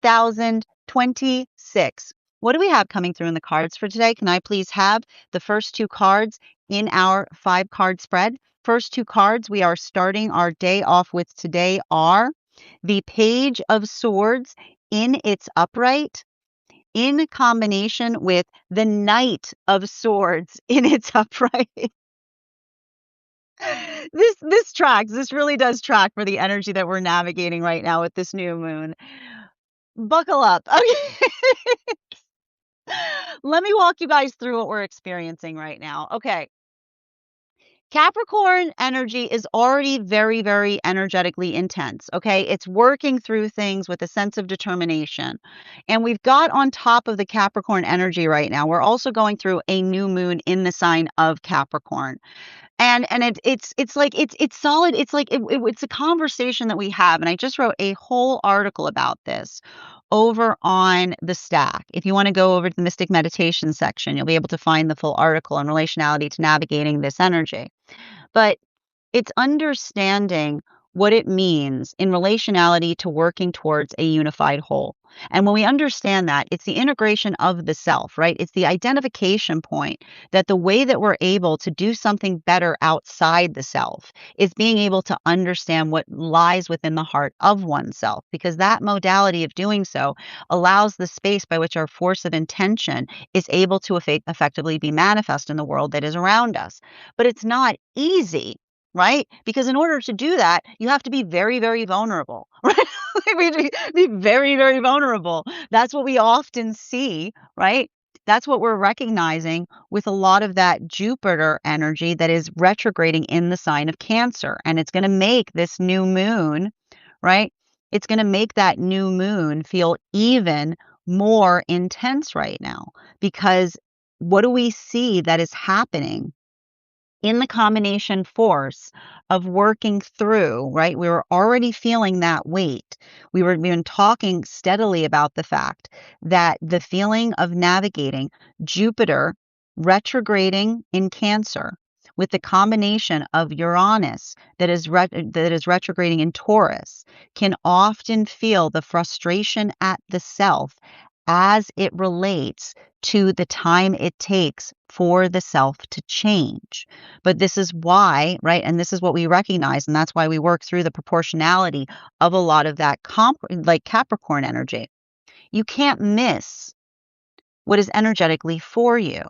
2026. What do we have coming through in the cards for today? Can I please have the first two cards in our 5-card spread? First two cards we are starting our day off with today are the Page of Swords in its upright, in combination with the Knight of Swords in its upright. This tracks. This really does track for the energy that we're navigating right now with this new moon. Buckle up. Okay. Let me walk you guys through what we're experiencing right now. Okay. Capricorn energy is already very, very energetically intense. Okay. It's working through things with a sense of determination. And we've got on top of the Capricorn energy right now, we're also going through a new moon in the sign of Capricorn. And it's like it's solid. It's like it's a conversation that we have, and I just wrote a whole article about this over on the Stack. If you want to go over to the Mystic Meditation section, you'll be able to find the full article on relationality to navigating this energy. But it's understanding what it means in relationality to working towards a unified whole. And when we understand that, it's the integration of the self, right? It's the identification point that the way that we're able to do something better outside the self is being able to understand what lies within the heart of oneself, because that modality of doing so allows the space by which our force of intention is able to effectively be manifest in the world that is around us. But it's not easy, right? Because in order to do that, you have to be very, very vulnerable, right? Like, we have to be very, very vulnerable. That's what we often see, right? That's what we're recognizing with a lot of that Jupiter energy that is retrograding in the sign of Cancer. And it's going to make this new moon, right? It's going to make that new moon feel even more intense right now, because what do we see that is happening in the combination force of working through, right? We were already feeling that weight. We've been talking steadily about the fact that the feeling of navigating Jupiter retrograding in Cancer with the combination of Uranus that is retrograding in Taurus can often feel the frustration at the self as it relates to the time it takes for the self to change. But this is why, right? And this is what we recognize, and that's why we work through the proportionality of a lot of that like Capricorn energy. You can't miss what is energetically for you,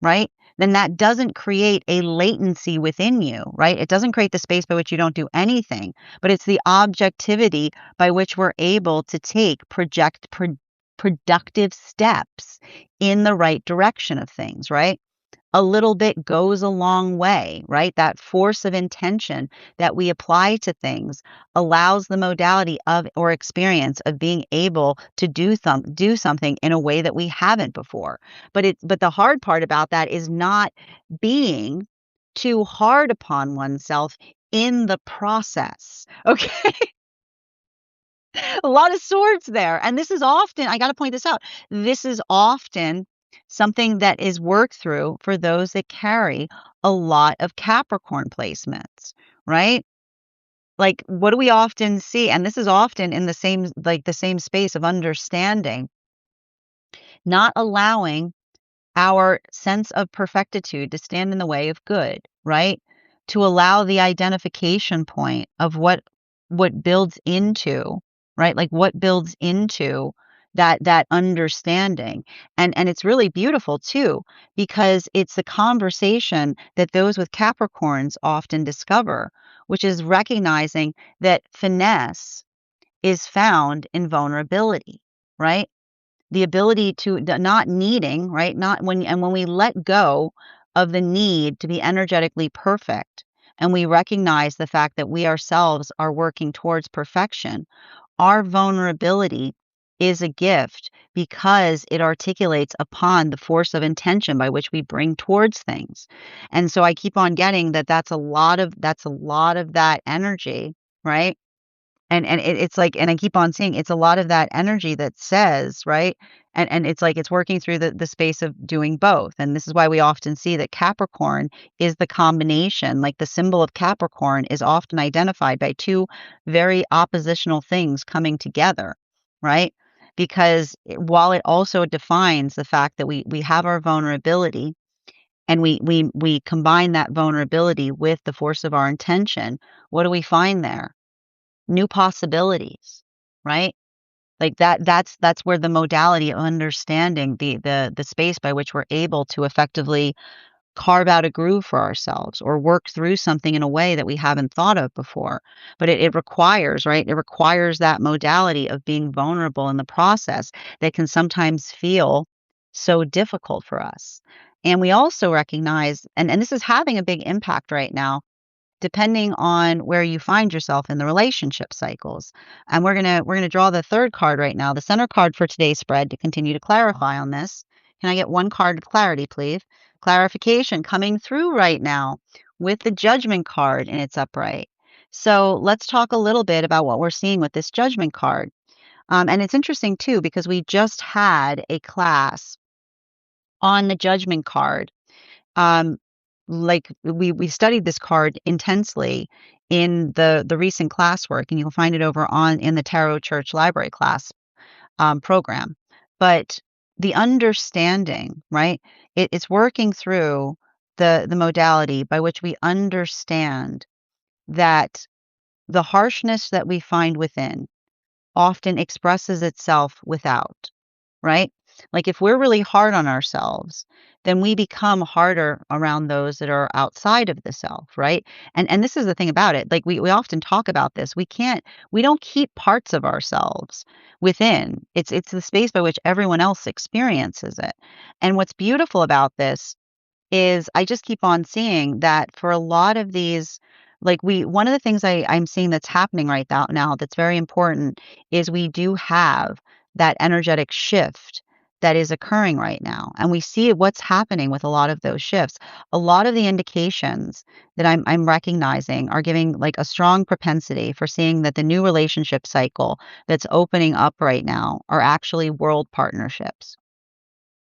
right? Then that doesn't create a latency within you, right? It doesn't create the space by which you don't do anything, but it's the objectivity by which we're able to take productive steps in the right direction of things, right? A little bit goes a long way, right? That force of intention that we apply to things allows the modality of or experience of being able to do something in a way that we haven't before. But the hard part about that is not being too hard upon oneself in the process. Okay. A lot of swords there. And this is often, I got to point this out, this is often something that is worked through for those that carry a lot of Capricorn placements, right? Like, what do we often see? And this is often in the same space of understanding, not allowing our sense of perfectitude to stand in the way of good, right? To allow the identification point of what builds into, right? Like what builds into that understanding. And it's really beautiful too, because it's the conversation that those with Capricorns often discover, which is recognizing that finesse is found in vulnerability, right? The ability to not needing, right? Not when we let go of the need to be energetically perfect, and we recognize the fact that we ourselves are working towards perfection, our vulnerability is a gift because it articulates upon the force of intention by which we bring towards things. And so I keep on getting that that's a lot of that energy, right? And it's like, and I keep on seeing it's a lot of that energy that says, right? And it's like it's working through the space of doing both. And this is why we often see that Capricorn is the combination, like the symbol of Capricorn is often identified by two very oppositional things coming together, right? because while it also defines the fact that we have our vulnerability and we combine that vulnerability with the force of our intention, what do we find there? New possibilities, right? Like that's where the modality of understanding the space by which we're able to effectively carve out a groove for ourselves or work through something in a way that we haven't thought of before. But it requires, right? It requires that modality of being vulnerable in the process that can sometimes feel so difficult for us. And we also recognize, and this is having a big impact right now, depending on where you find yourself in the relationship cycles. And we're gonna draw the third card right now, the center card for today's spread, to continue to clarify on this. Can I get one card of clarity, please? Clarification coming through right now with the Judgment card in its upright. So let's talk a little bit about what we're seeing with this Judgment card. And it's interesting too because we just had a class on the Judgment card. um, like we studied this card intensely in the recent classwork, and you'll find it over on in the Tarot Church Library class program. But the understanding, right? It's working through the modality by which we understand that the harshness that we find within often expresses itself without, right? Like if we're really hard on ourselves, then we become harder around those that are outside of the self, right? And this is the thing about it. Like we often talk about this. We don't keep parts of ourselves within. It's the space by which everyone else experiences it. And what's beautiful about this is I just keep on seeing that for a lot of these, like one of the things I'm seeing that's happening right now that's very important is we do have that energetic shift that is occurring right now. And we see what's happening with a lot of those shifts. A lot of the indications that I'm recognizing are giving like a strong propensity for seeing that the new relationship cycle that's opening up right now are actually world partnerships.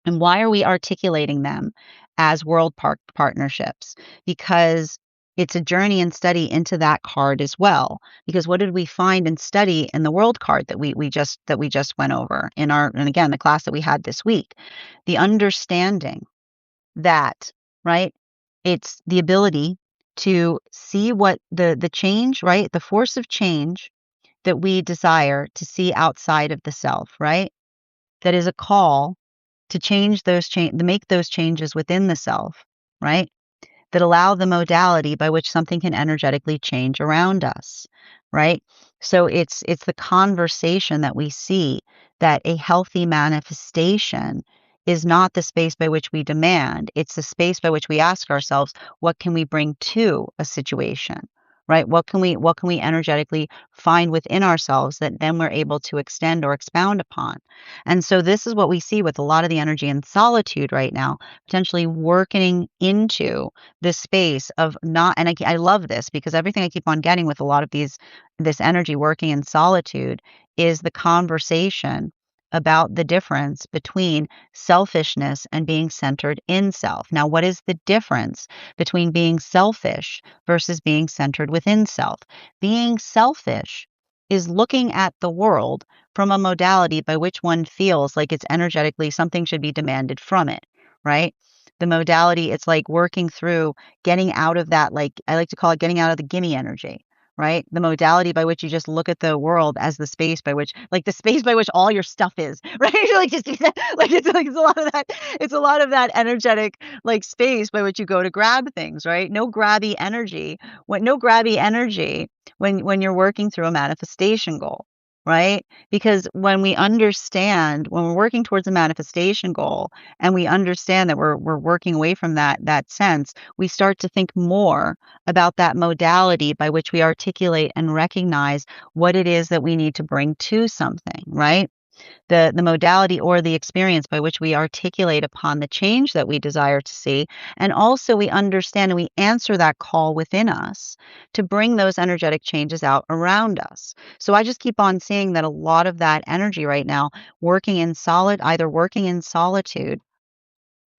And why are we articulating them as world partnerships? Because it's a journey and study into that card as well. Because what did we find and study in the world card that we just went over in our, and again, the class that we had this week? The understanding that, right? It's the ability to see what the change, right? The force of change that we desire to see outside of the self, right? That is a call to change to make those changes within the self, right? That allow the modality by which something can energetically change around us, right? So it's the conversation that we see that a healthy manifestation is not the space by which we demand. It's the space by which we ask ourselves, what can we bring to a situation? Right? What can we energetically find within ourselves that then we're able to extend or expound upon? And so this is what we see with a lot of the energy in solitude right now, potentially working into this space of not, and I love this because everything I keep on getting with a lot of this energy working in solitude is the conversation about the difference between selfishness and being centered in self. Now, what is the difference between being selfish versus being centered within self? Being selfish is looking at the world from a modality by which one feels like it's energetically something should be demanded from it, right? The modality, it's like working through getting out of that, like I like to call it getting out of the gimme energy, right? The modality by which you just look at the world as the space by which, like the space by which all your stuff is, right? Like just like it's a lot of that, it's a lot of that energetic like space by which you go to grab things, right? No grabby energy. No grabby energy when you're working through a manifestation goal, right? Because when we're working towards a manifestation goal and we understand that we're working away from that sense, we start to think more about that modality by which we articulate and recognize what it is that we need to bring to something, right? The modality or the experience by which we articulate upon the change that we desire to see. And also we understand and we answer that call within us to bring those energetic changes out around us. So I just keep on seeing that a lot of that energy right now either working in solitude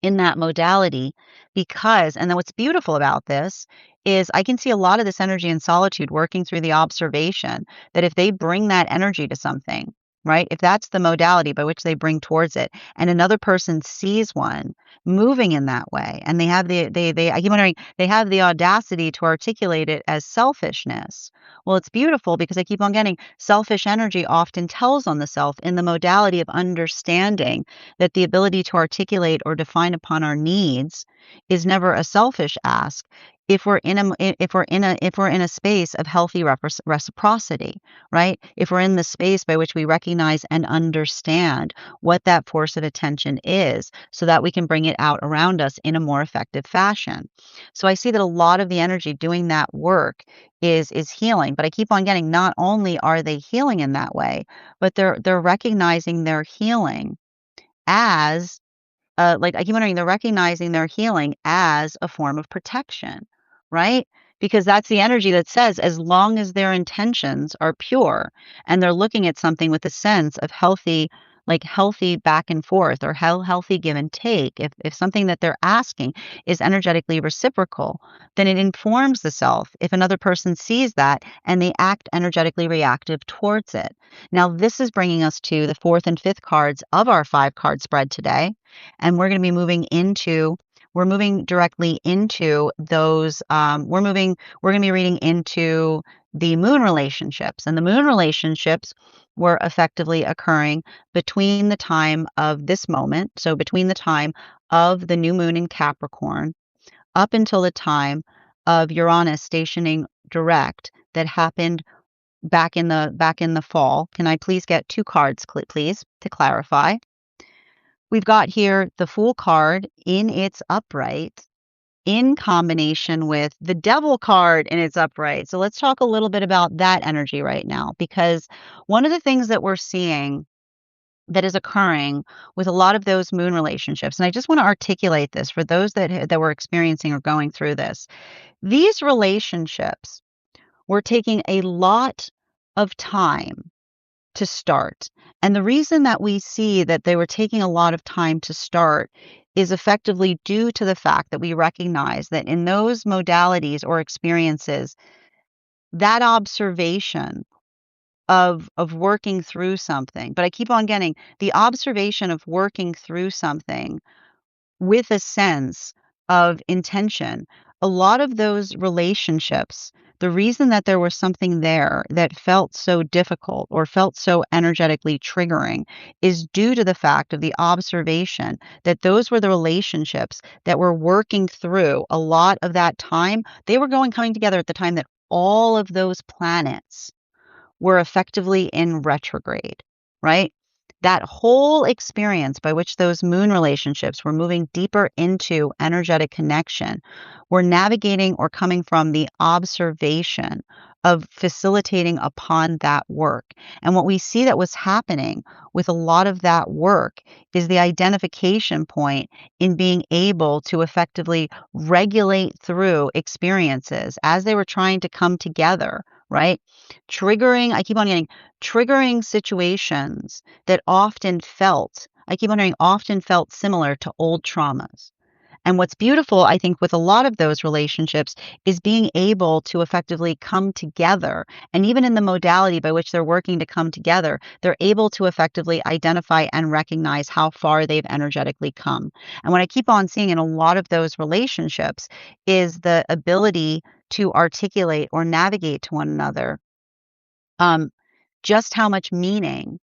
in that modality, because, and then what's beautiful about this is I can see a lot of this energy in solitude working through the observation that if they bring that energy to something, right? If that's the modality by which they bring towards it, and another person sees one moving in that way, and they have they I keep wondering, they have the audacity to articulate it as selfishness. Well, it's beautiful because I keep on getting selfish energy often tells on the self in the modality of understanding that the ability to articulate or define upon our needs is never a selfish ask if we're in a space of healthy reciprocity, right? If we're in the space by which we recognize and understand what that force of attention is so that we can bring it out around us in a more effective fashion. So I see that a lot of the energy doing that work is healing, but I keep on getting not only are they healing in that way, but they're recognizing their healing as like, I keep wondering, they're recognizing their healing as a form of protection, right? Because that's the energy that says as long as their intentions are pure and they're looking at something with a sense of healthy, like healthy back and forth or healthy give and take, if something that they're asking is energetically reciprocal, then it informs the self if another person sees that and they act energetically reactive towards it. Now, this is bringing us to the fourth and fifth cards of our 5 card spread today, and we're going to be we're moving directly into those we're going to be reading into the moon relationships, and the moon relationships were effectively occurring between the time of this moment, so between the time of the new moon in Capricorn up until the time of Uranus stationing direct that happened back in the fall. Can I please get 2 cards, please, to clarify? We've got here the Fool card in its upright in combination with the Devil card in its upright. So let's talk a little bit about that energy right now, because one of the things that we're seeing that is occurring with a lot of those moon relationships, and I just want to articulate this for those that were experiencing or going through this. These relationships were taking a lot of time to start. And the reason that we see that they were taking a lot of time to start is effectively due to the fact that we recognize that in those modalities or experiences, that observation of working through something, but I keep on getting the observation of working through something with a sense of intention. A lot of those relationships, the reason that there was something there that felt so difficult or felt so energetically triggering is due to the fact of the observation that those were the relationships that were working through a lot of that time. They were coming together at the time that all of those planets were effectively in retrograde, right? That whole experience by which those moon relationships were moving deeper into energetic connection were navigating or coming from the observation of facilitating upon that work. And what we see that was happening with a lot of that work is the identification point in being able to effectively regulate through experiences as they were trying to come together, right? I keep on getting triggering situations that I keep wondering, often felt similar to old traumas. And what's beautiful, I think, with a lot of those relationships is being able to effectively come together. And even in the modality by which they're working to come together, they're able to effectively identify and recognize how far they've energetically come. And what I keep on seeing in a lot of those relationships is the ability to articulate or navigate to one another um, just how much meaning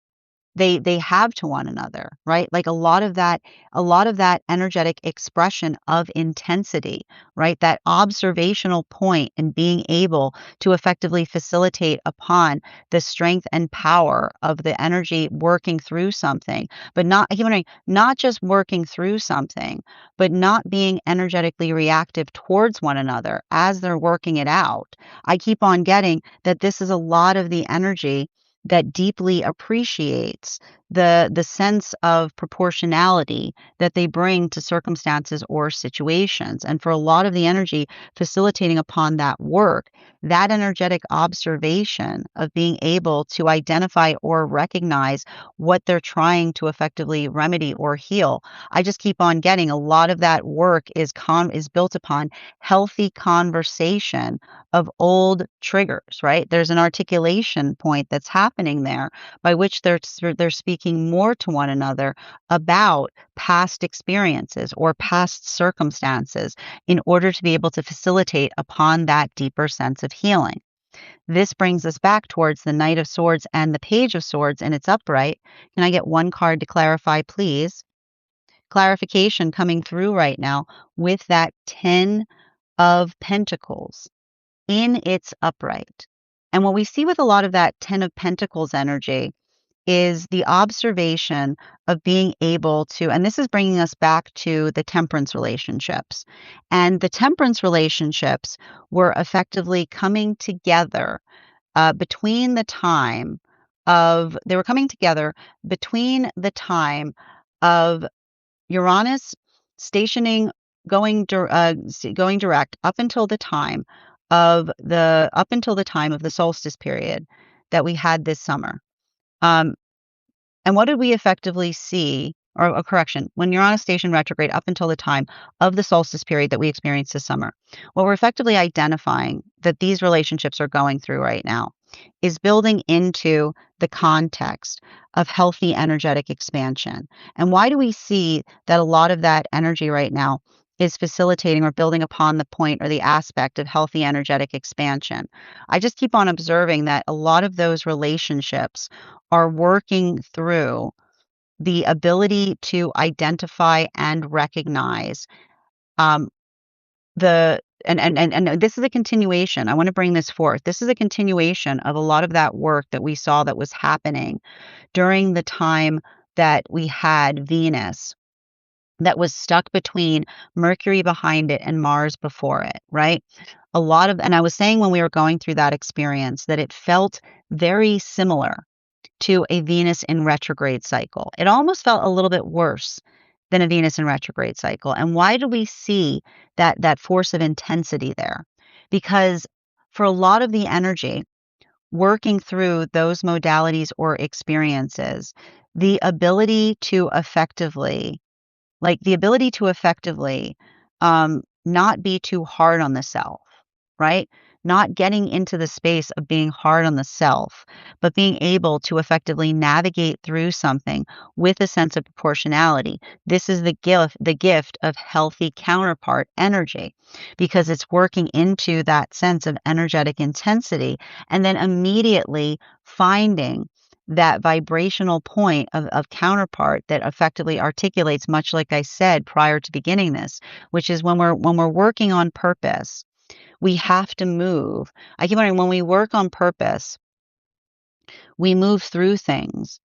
they have to one another, right? Like a lot of that energetic expression of intensity, right? That observational point and being able to effectively facilitate upon the strength and power of the energy working through something, but not, I keep wondering, not just working through something, but not being energetically reactive towards one another as they're working it out. I keep on getting that this is a lot of the energy that deeply appreciates the sense of proportionality that they bring to circumstances or situations. And for a lot of the energy facilitating upon that work, that energetic observation of being able to identify or recognize what they're trying to effectively remedy or heal. I just keep on getting a lot of that work is built upon healthy conversation of old triggers, right? There's an articulation point that's happening there by which they're speaking more to one another about past experiences or past circumstances in order to be able to facilitate upon that deeper sense of healing. This brings us back towards the Knight of Swords and the Page of Swords, and it's upright. Can I get one card to clarify, please? Clarification coming through right now with that 10 of Pentacles in its upright. And what we see with a lot of that 10 of Pentacles energy is the observation of being able to, and this is bringing us back to the temperance relationships. And the temperance relationships were effectively coming together between the time they were coming together between the time of Uranus stationing, going direct up until the time of the solstice period that we had this summer. And what did we effectively see, or correction, when Uranus stationed retrograde up until the time of the solstice period that we experienced this summer? What we're effectively identifying that these relationships are going through right now is building into the context of healthy energetic expansion. And why do we see that a lot of that energy right now is facilitating or building upon the point or the aspect of healthy energetic expansion? I just keep on observing that a lot of those relationships are working through the ability to identify and recognize and this is a continuation. I want to bring this forth. This is a continuation of a lot of that work that we saw that was happening during the time that we had Venus that was stuck between Mercury behind it and Mars before it, right? And I was saying when we were going through that experience that it felt very similar to a Venus in retrograde cycle. It almost felt a little bit worse than a Venus in retrograde cycle. And why do we see that force of intensity there? Because for a lot of the energy working through those modalities or experiences, the ability to effectively not be too hard on the self, right? Not getting into the space of being hard on the self, but being able to effectively navigate through something with a sense of proportionality. This is the gift of healthy counterpart energy, because it's working into that sense of energetic intensity and then immediately finding that vibrational point of counterpart that effectively articulates, much like I said prior to beginning this, which is when we're working on purpose, we have to move. I keep wondering, when we work on purpose, we move through things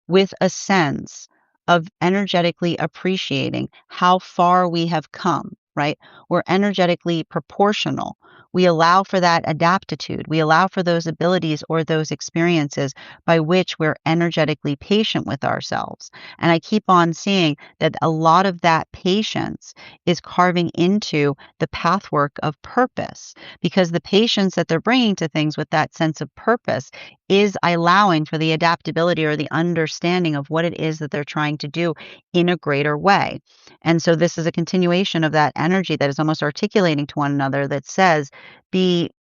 with a sense of energetically appreciating how far we have come, right? We're energetically proportional. We allow for that adaptitude. We allow for those abilities or those experiences by which we're energetically patient with ourselves. And I keep on seeing that a lot of that patience is carving into the pathwork of purpose, because the patience that they're bringing to things with that sense of purpose is allowing for the adaptability or the understanding of what it is that they're trying to do in a greater way. And so this is a continuation of that energy that is almost articulating to one another that says, be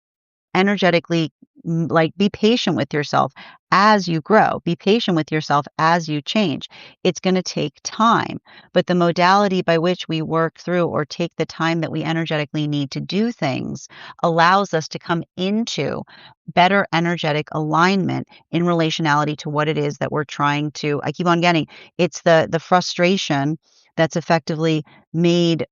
energetically, be patient with yourself as you grow. Be patient with yourself as you change. It's going to take time, but the modality by which we work through or take the time that we energetically need to do things allows us to come into better energetic alignment in relationality to what it is that we're trying to. I keep on getting, it's the frustration that's effectively made,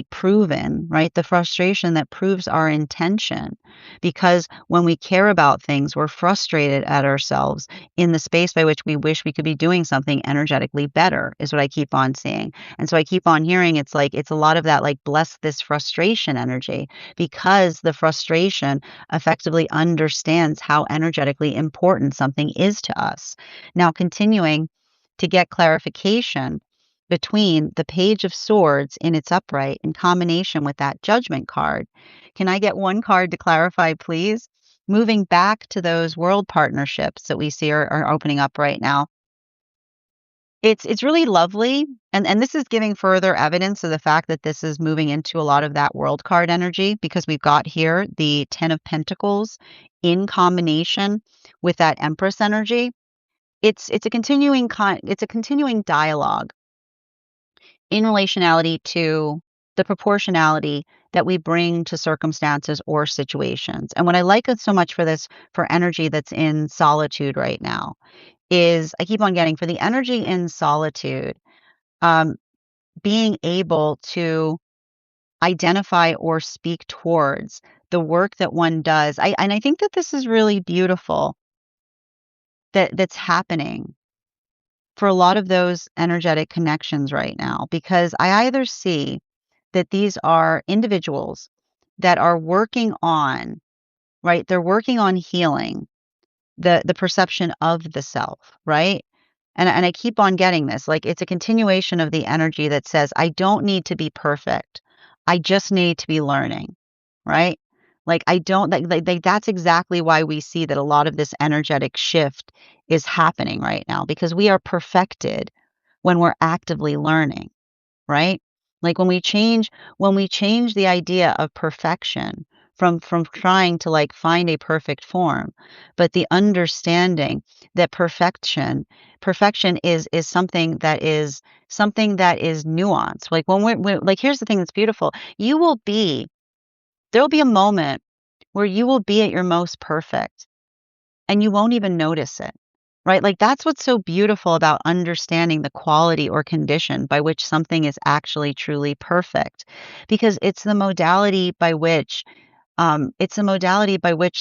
proven, right? The frustration that proves our intention. Because when we care about things, we're frustrated at ourselves in the space by which we wish we could be doing something energetically better, is what I keep on seeing. And so I keep on hearing it's a lot of that, bless this frustration energy, because the frustration effectively understands how energetically important something is to us. Now, continuing to get clarification between the Page of Swords in its upright in combination with that Judgment card. Can I get one card to clarify, please? Moving back to those world partnerships that we see are opening up right now. It's really lovely, and this is giving further evidence of the fact that this is moving into a lot of that world card energy because we've got here the 10 of Pentacles in combination with that Empress energy. It's a continuing dialogue in relationality to the proportionality that we bring to circumstances or situations. And what I like it so much for this for energy that's in solitude right now is I keep on getting for the energy in solitude, um, being able to identify or speak towards the work that one does. I think that this is really beautiful that's happening for a lot of those energetic connections right now because I either see that these are individuals that are working on, right? They're working on healing the perception of the self, right? And I keep on getting this. Like it's a continuation of the energy that says, I don't need to be perfect. I just need to be learning, right? Like I don't that's exactly why we see that a lot of this energetic shift is happening right now because we are perfected when we're actively learning, right? Like when we change the idea of perfection from trying to like find a perfect form, but the understanding that perfection is something that is nuanced. Like when like here's the thing that's beautiful. There'll be a moment where you will be at your most perfect and you won't even notice it. Right? Like that's what's so beautiful about understanding the quality or condition by which something is actually truly perfect because it's the modality by which,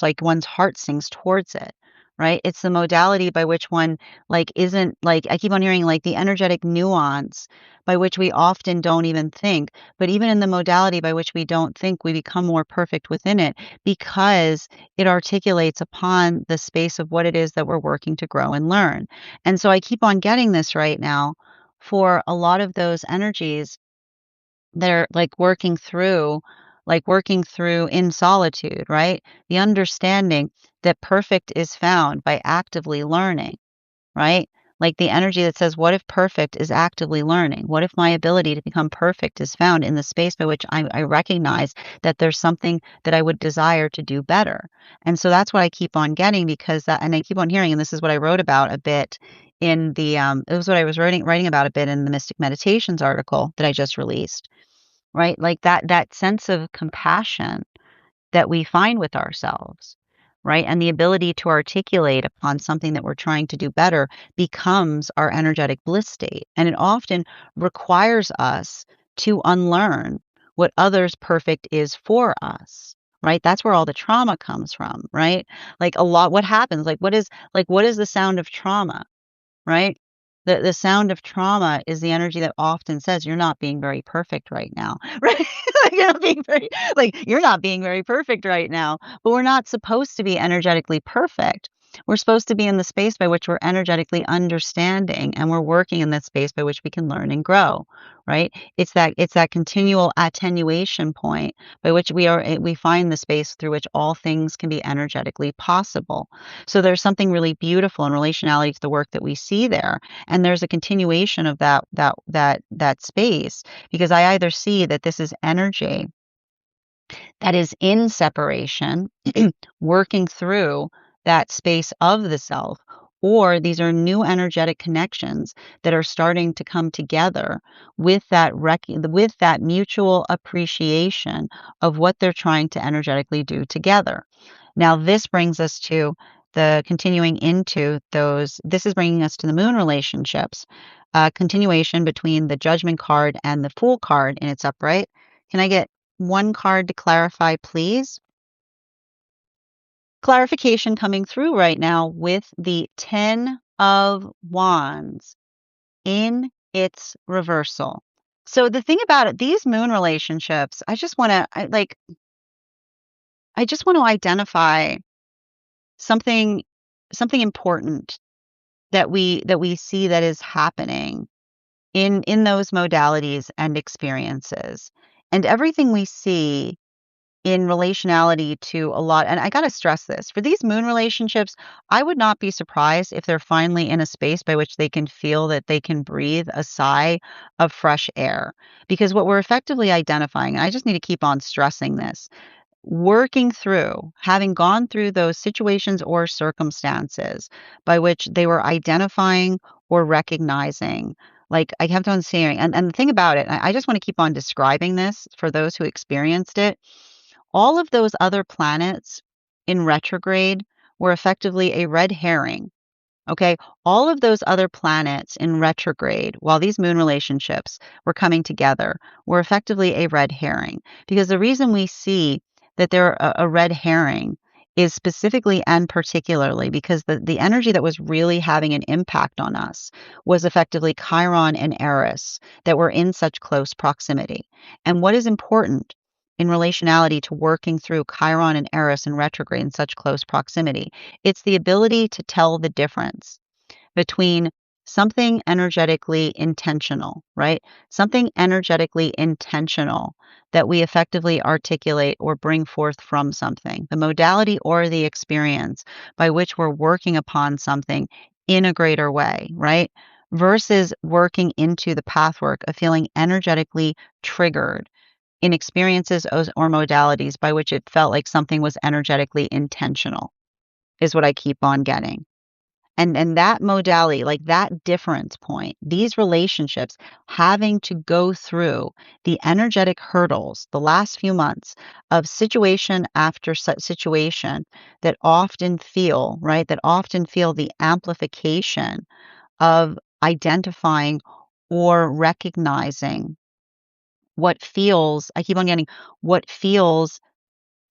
like, one's heart sings towards it, right? It's the modality by which one, like, isn't like, I keep on hearing, like, the energetic nuance by which we often don't even think, but even in the modality by which we don't think, we become more perfect within it because it articulates upon the space of what it is that we're working to grow and learn. And so I keep on getting this right now for a lot of those energies that are working through in solitude, right? The understanding that perfect is found by actively learning, right? Like the energy that says, what if perfect is actively learning? What if my ability to become perfect is found in the space by which I recognize that there's something that I would desire to do better? And so that's what I keep on getting because that, and I keep on hearing, and this is what I wrote about a bit in it was what I was writing about a bit in the Mystic Meditations article that I just released, right? Like that sense of compassion that we find with ourselves, right? And the ability to articulate upon something that we're trying to do better becomes our energetic bliss state. And it often requires us to unlearn what others' perfect is for us. Right? That's where all the trauma comes from, right? Like a lot what happens? What is the sound of trauma? Right? The sound of trauma is the energy that often says, "You're not being very perfect right now." Right? You're not being very perfect right now, but we're not supposed to be energetically perfect. We're supposed to be in the space by which we're energetically understanding, and we're working in that space by which we can learn and grow, right? It's that continual attenuation point by which we find the space through which all things can be energetically possible. So there's something really beautiful in relationality to the work that we see there. And there's a continuation of that space because I either see that this is energy that is in separation, working through that space of the self, or these are new energetic connections that are starting to come together with with that mutual appreciation of what they're trying to energetically do together. Now, this brings us to the continuing into those. This is bringing us to the moon relationships, continuation between the Judgment card and the Fool card in its upright. Can I get one card to clarify, please? Clarification coming through right now with the 10 of Wands in its reversal. So the thing about it, these moon relationships, I just want to identify something something important that we see that is happening in those modalities and experiences. And everything we see in relationality to a lot, and I gotta stress this, for these moon relationships, I would not be surprised if they're finally in a space by which they can feel that they can breathe a sigh of fresh air. Because what we're effectively identifying, and I just need to keep on stressing this, working through, having gone through those situations or circumstances by which they were identifying or recognizing. Like I kept on saying, and the thing about it, I just want to keep on describing this for those who experienced it. All of those other planets in retrograde were effectively a red herring. Okay. All of those other planets in retrograde, while these moon relationships were coming together, were effectively a red herring. Because the reason we see that they're a red herring is specifically and particularly because the energy that was really having an impact on us was effectively Chiron and Eris that were in such close proximity. And what is important in relationality to working through Chiron and Eris in retrograde in such close proximity? It's the ability to tell the difference between something energetically intentional, right? Something energetically intentional that we effectively articulate or bring forth from something, the modality or the experience by which we're working upon something in a greater way, right? Versus working into the pathwork of feeling energetically triggered in experiences or modalities by which it felt like something was energetically intentional, is what I keep on getting. And that modality, like that difference point, these relationships having to go through the energetic hurdles the last few months of situation after situation that often feel, right, that often feel the amplification of identifying or recognizing what feels, I keep on getting what feels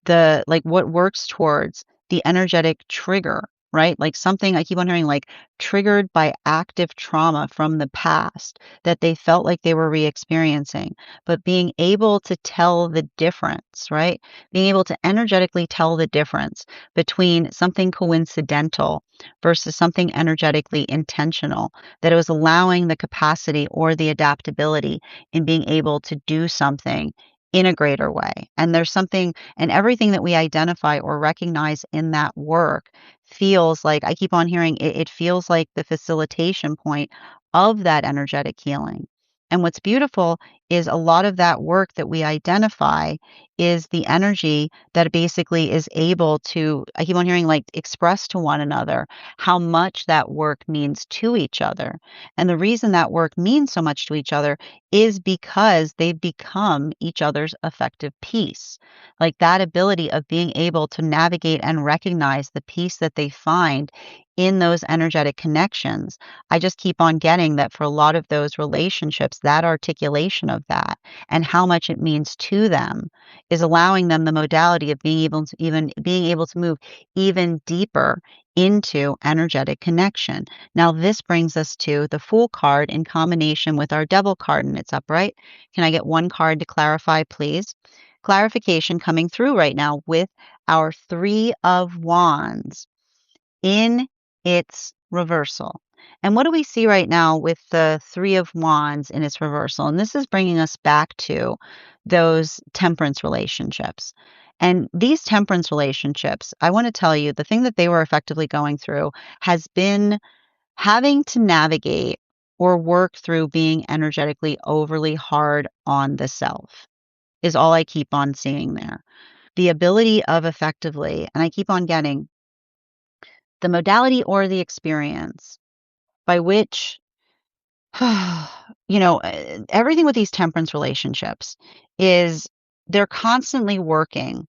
the like, what works towards the energetic trigger, right? Like something I keep on hearing, like, triggered by active trauma from the past that they felt like they were re-experiencing, but being able to tell the difference, right? Being able to energetically tell the difference between something coincidental versus something energetically intentional, that it was allowing the capacity or the adaptability in being able to do something in a greater way. And there's something and everything that we identify or recognize in that work feels like, I keep on hearing it feels like the facilitation point of that energetic healing. And what's beautiful is a lot of that work that we identify is the energy that basically is able to, I keep on hearing, like, express to one another how much that work means to each other. And the reason that work means so much to each other is because they've become each other's effective peace. Like that ability of being able to navigate and recognize the peace that they find in those energetic connections. I just keep on getting that for a lot of those relationships, that articulation of that and how much it means to them is allowing them the modality of being able to move even deeper into energetic connection. Now, this brings us to the Fool card in combination with our Devil card, and it's upright. Can I get one card to clarify, please? Clarification coming through right now with our Three of Wands in its reversal. And what do we see right now with the Three of Wands in its reversal? And this is bringing us back to those temperance relationships. And these temperance relationships, I want to tell you, the thing that they were effectively going through has been having to navigate or work through being energetically overly hard on the self, is all I keep on seeing there. The ability of effectively, and I keep on getting the modality or the experience by which, everything with these temperance relationships is they're constantly working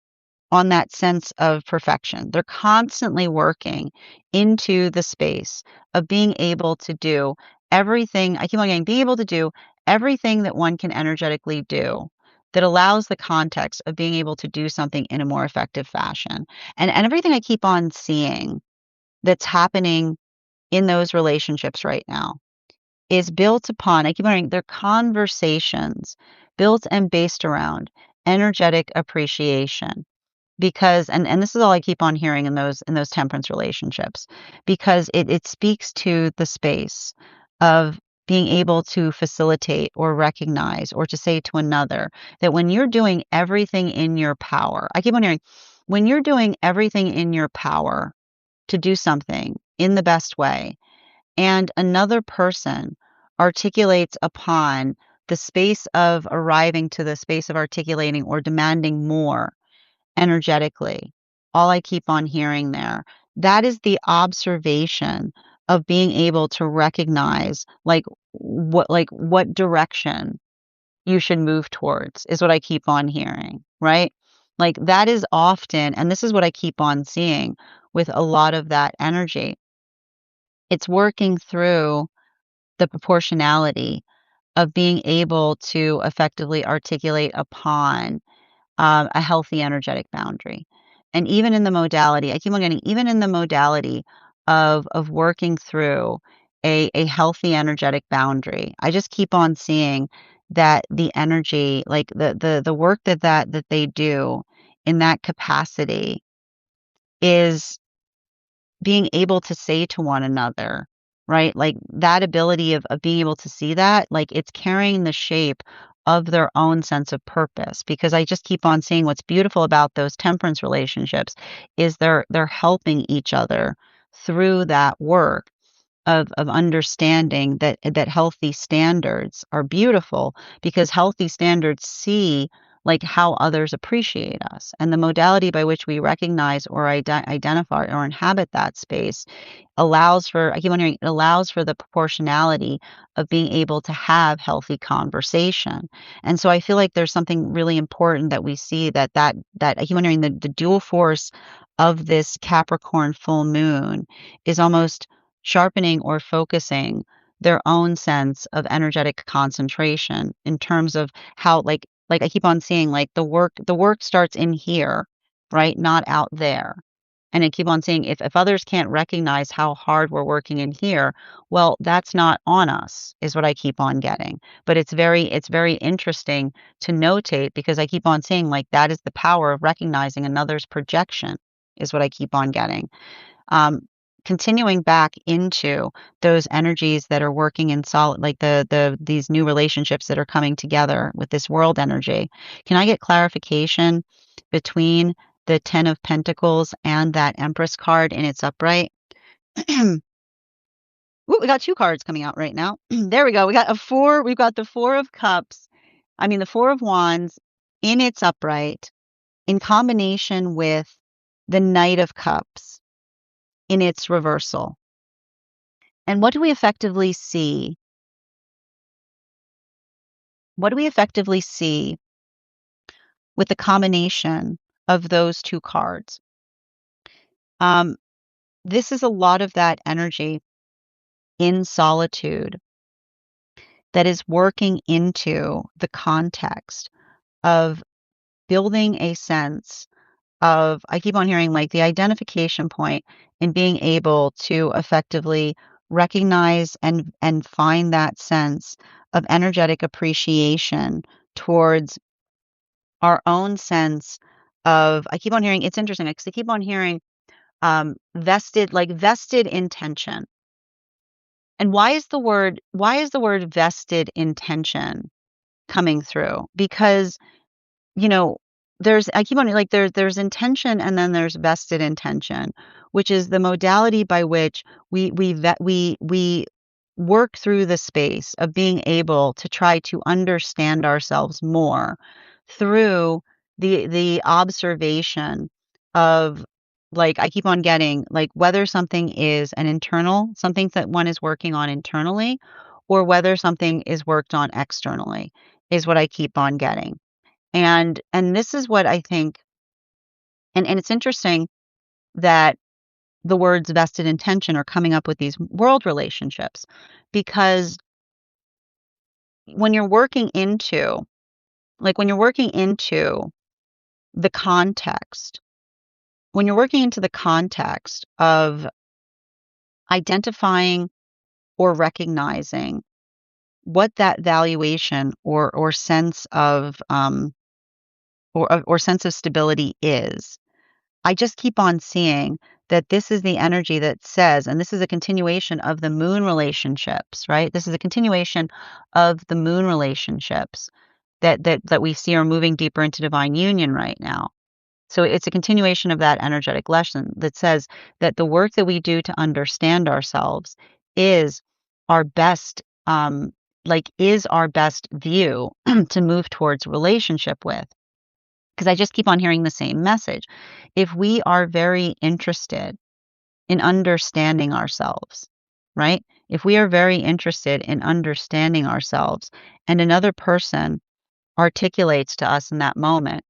on that sense of perfection. They're constantly working into the space of being able to do everything. I keep on getting being able to do everything that one can energetically do that allows the context of being able to do something in a more effective fashion. And everything I keep on seeing that's happening in those relationships right now is built upon, I keep wondering, their conversations built and based around energetic appreciation. because and this is all I keep on hearing in those temperance relationships, because it speaks to the space of being able to facilitate or recognize or to say to another that when you're doing everything in your power, I keep on hearing, when you're doing everything in your power to do something in the best way, and another person articulates upon the space of arriving to the space of articulating or demanding more energetically. All I keep on hearing there, that is the observation of being able to recognize like what direction you should move towards is what I keep on hearing, right? Like that is often, and this is what I keep on seeing with a lot of that energy. It's working through the proportionality of being able to effectively articulate upon a healthy energetic boundary. And even in the modality, I keep on getting, even in the modality of working through a healthy energetic boundary, I just keep on seeing that the energy, like the work that they do in that capacity is being able to say to one another, right? Like that ability of being able to see that, like it's carrying the shape of their own sense of purpose. Because I just keep on seeing what's beautiful about those temperance relationships is they're helping each other through that work of understanding that healthy standards are beautiful, because healthy standards see like how others appreciate us, and the modality by which we recognize or identify or inhabit that space allows for, I keep on hearing, it allows for the proportionality of being able to have healthy conversation. And so I feel like there's something really important that we see, that I keep on hearing, the dual force of this Capricorn full moon is almost sharpening or focusing their own sense of energetic concentration in terms of how, like I keep on seeing, like the work starts in here, right? Not out there. And I keep on saying, if others can't recognize how hard we're working in here, well, that's not on us, is what I keep on getting. But it's very interesting to notate, because I keep on saying, like, that is the power of recognizing another's projection, is what I keep on getting. Um, Continuing back into those energies that are working in solid, like these new relationships that are coming together with this world energy. Can I get clarification between the 10 of Pentacles and that Empress card in its upright? Ooh, we got two cards coming out right now. There we go. We got a four. We've got the Four of Cups. I mean, the Four of Wands in its upright in combination with the Knight of Cups in its reversal. And what do we effectively see? What do we effectively see with the combination of those two cards? Um, this is a lot of that energy in solitude that is working into the context of building a sense of, I keep on hearing, like the identification point in being able to effectively recognize and find that sense of energetic appreciation towards our own sense of, I keep on hearing, it's interesting because I keep on hearing vested intention. And why is the word vested intention coming through? Because, you know, there's, I keep on like, there's intention, and then there's vested intention, which is the modality by which we work through the space of being able to try to understand ourselves more through the observation of, like, I keep on getting, like, whether something is an internal, something that one is working on internally, or whether something is worked on externally, is what I keep on getting. And this is what I think, and it's interesting that the words vested intention are coming up with these world relationships, because when you're working into, when you're working into the context, when you're working into the context of identifying or recognizing what that valuation or sense of or sense of stability is, I just keep on seeing that this is the energy that says, and this is a continuation of the moon relationships, right? This is a continuation of the moon relationships that we see are moving deeper into divine union right now. So it's a continuation of that energetic lesson that says that the work that we do to understand ourselves is our best, is our best view to move towards relationship with. Because I just keep on hearing the same message. If we are very interested in understanding ourselves, right? If we are very interested in understanding ourselves and another person articulates to us in that moment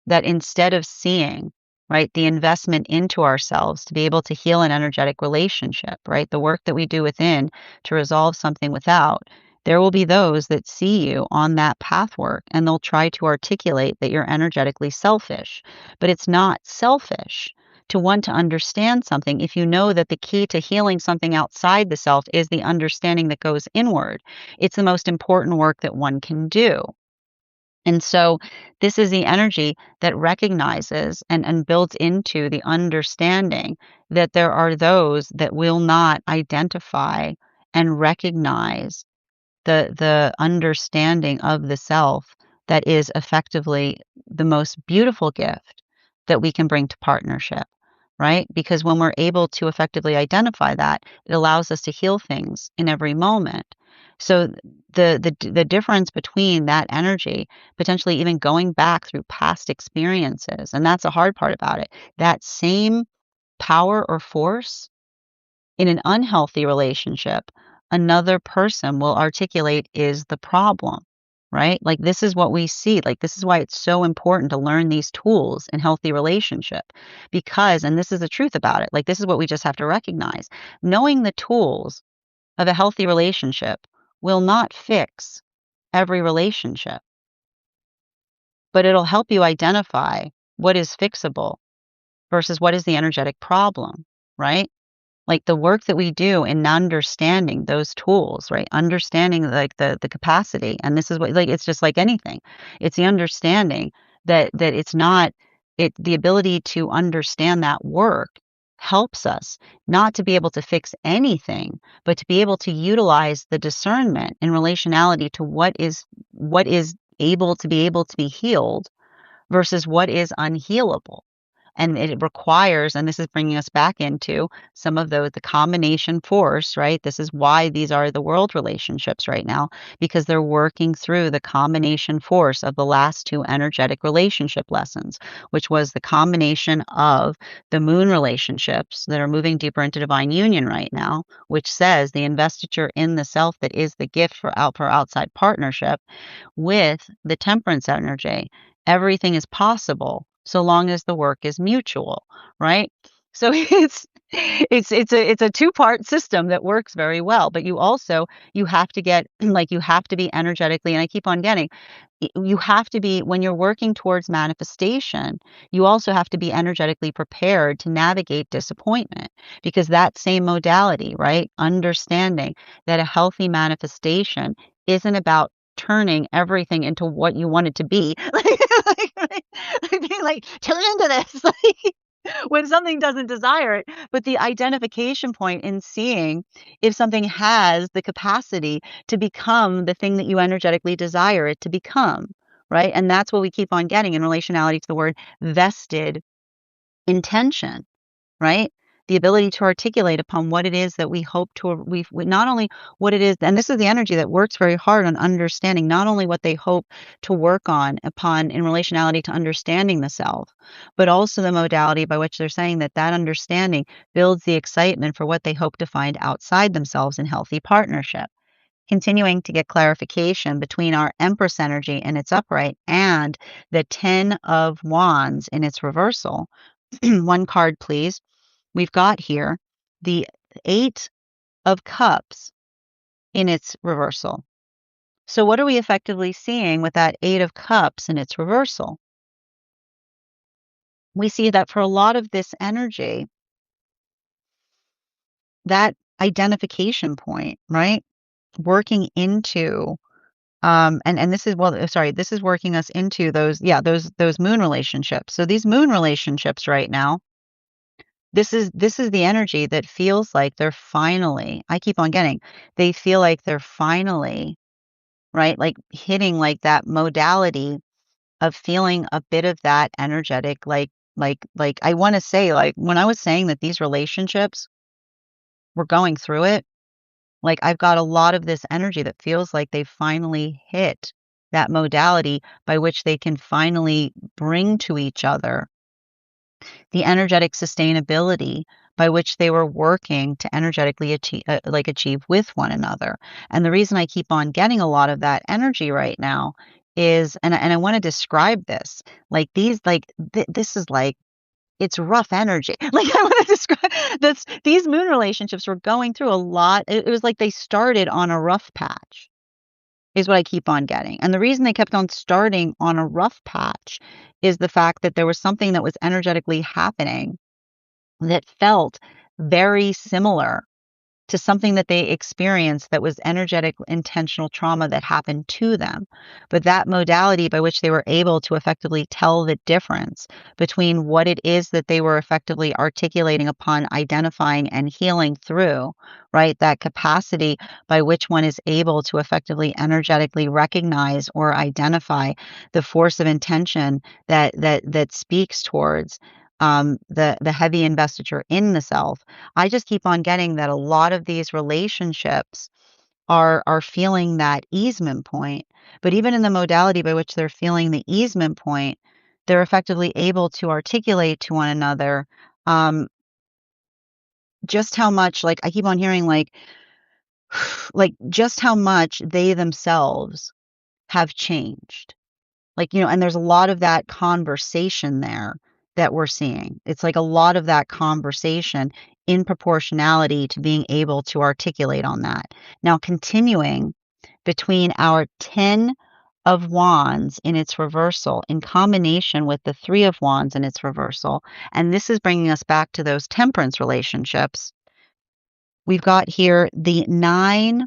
that instead of seeing, right, the investment into ourselves to be able to heal an energetic relationship, right, the work that we do within to resolve something without, there will be those that see you on that path work and they'll try to articulate that you're energetically selfish. But it's not selfish to want to understand something if you know that the key to healing something outside the self is the understanding that goes inward. It's the most important work that one can do. And so this is the energy that recognizes and builds into the understanding that there are those that will not identify and recognize the understanding of the self that is effectively the most beautiful gift that we can bring to partnership, right? Because when we're able to effectively identify that, it allows us to heal things in every moment. So the difference between that energy, potentially even going back through past experiences, and that's the hard part about it, that same power or force in an unhealthy relationship, another person will articulate is the problem, right? Like this is what we see. Like this is why it's so important to learn these tools in healthy relationship because, and this is the truth about it, like this is what we just have to recognize. Knowing the tools of a healthy relationship will not fix every relationship, but it'll help you identify what is fixable versus what is the energetic problem, right? Like the work that we do in understanding those tools, right? Understanding like the capacity. And this is what like it's just like anything. It's the understanding that it's not the ability to understand that work helps us not to be able to fix anything, but to be able to utilize the discernment in relationality to what is able to be healed versus what is unhealable. And it requires, and this is bringing us back into some of the combination force, right? This is why these are the world relationships right now, because they're working through the combination force of the last two energetic relationship lessons, which was the combination of the moon relationships that are moving deeper into divine union right now, which says the investiture in the self that is the gift for outside partnership with the temperance energy. Everything is possible so long as the work is mutual, right? So it's a two-part system that works very well, but you have to get like you have to be energetically, and I keep on getting you have to be when you're working towards manifestation, you also have to be energetically prepared to navigate disappointment because that same modality, right? Understanding that a healthy manifestation isn't about turning everything into what you want it to be. Like being like, tune into this. Like when something doesn't desire it, but the identification point in seeing if something has the capacity to become the thing that you energetically desire it to become, right? And that's what we keep on getting in relationality to the word vested intention, right? The ability to articulate upon what it is that we hope to, we not only what it is, and this is the energy that works very hard on understanding not only what they hope to work on upon in relationality to understanding the self, but also the modality by which they're saying that that understanding builds the excitement for what they hope to find outside themselves in healthy partnership. Continuing to get clarification between our Empress energy in its upright and the 10 of Wands in its reversal. One card, please. We've got here the 8 of Cups in its reversal. So what are we effectively seeing with that 8 of Cups in its reversal? We see that for a lot of this energy, that identification point, right? Working into And this is sorry, this is working us into those moon relationships. So these moon relationships right now, this is the energy that feels like they're finally, I keep on getting, they feel like they're finally, right, like hitting like that modality of feeling a bit of that energetic, like I want to say, like when I was saying that these relationships were going through it, like I've got a lot of this energy that feels like they finally hit that modality by which they can finally bring to each other the energetic sustainability by which they were working to energetically achieve with one another. And the reason I keep on getting a lot of that energy right now is, and I want to describe this, like these, this is like, it's rough energy. Like I want to describe this. These moon relationships were going through a lot. It was like they started on a rough patch, is what I keep on getting. And the reason they kept on starting on a rough patch is the fact that there was something that was energetically happening that felt very similar to something that they experienced that was energetic, intentional trauma that happened to them. But that modality by which they were able to effectively tell the difference between what it is that they were effectively articulating upon identifying and healing through, right? That capacity by which one is able to effectively energetically recognize or identify the force of intention that speaks towards the heavy investiture in the self. I just keep on getting that a lot of these relationships are feeling that easement point. But even in the modality by which they're feeling the easement point, they're effectively able to articulate to one another um, just how much, like I keep on hearing, like just how much they themselves have changed. Like, and there's a lot of that conversation there that we're seeing. It's like a lot of that conversation in proportionality to being able to articulate on that. Now, continuing between our 10 of wands in its reversal in combination with the 3 of wands in its reversal, and this is bringing us back to those temperance relationships. We've got here the 9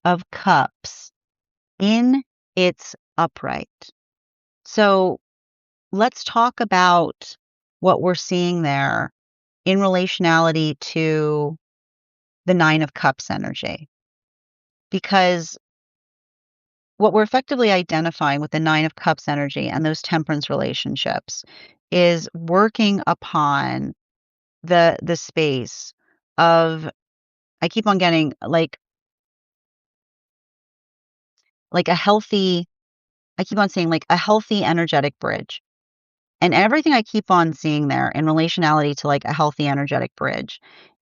of cups in its upright. So let's talk about what we're seeing there in relationality to the 9 of cups energy. Because what we're effectively identifying with the 9 of cups energy and those temperance relationships is working upon the space of, I keep on getting like a healthy, I keep on saying like a healthy energetic bridge. And everything I keep on seeing there in relationality to like a healthy energetic bridge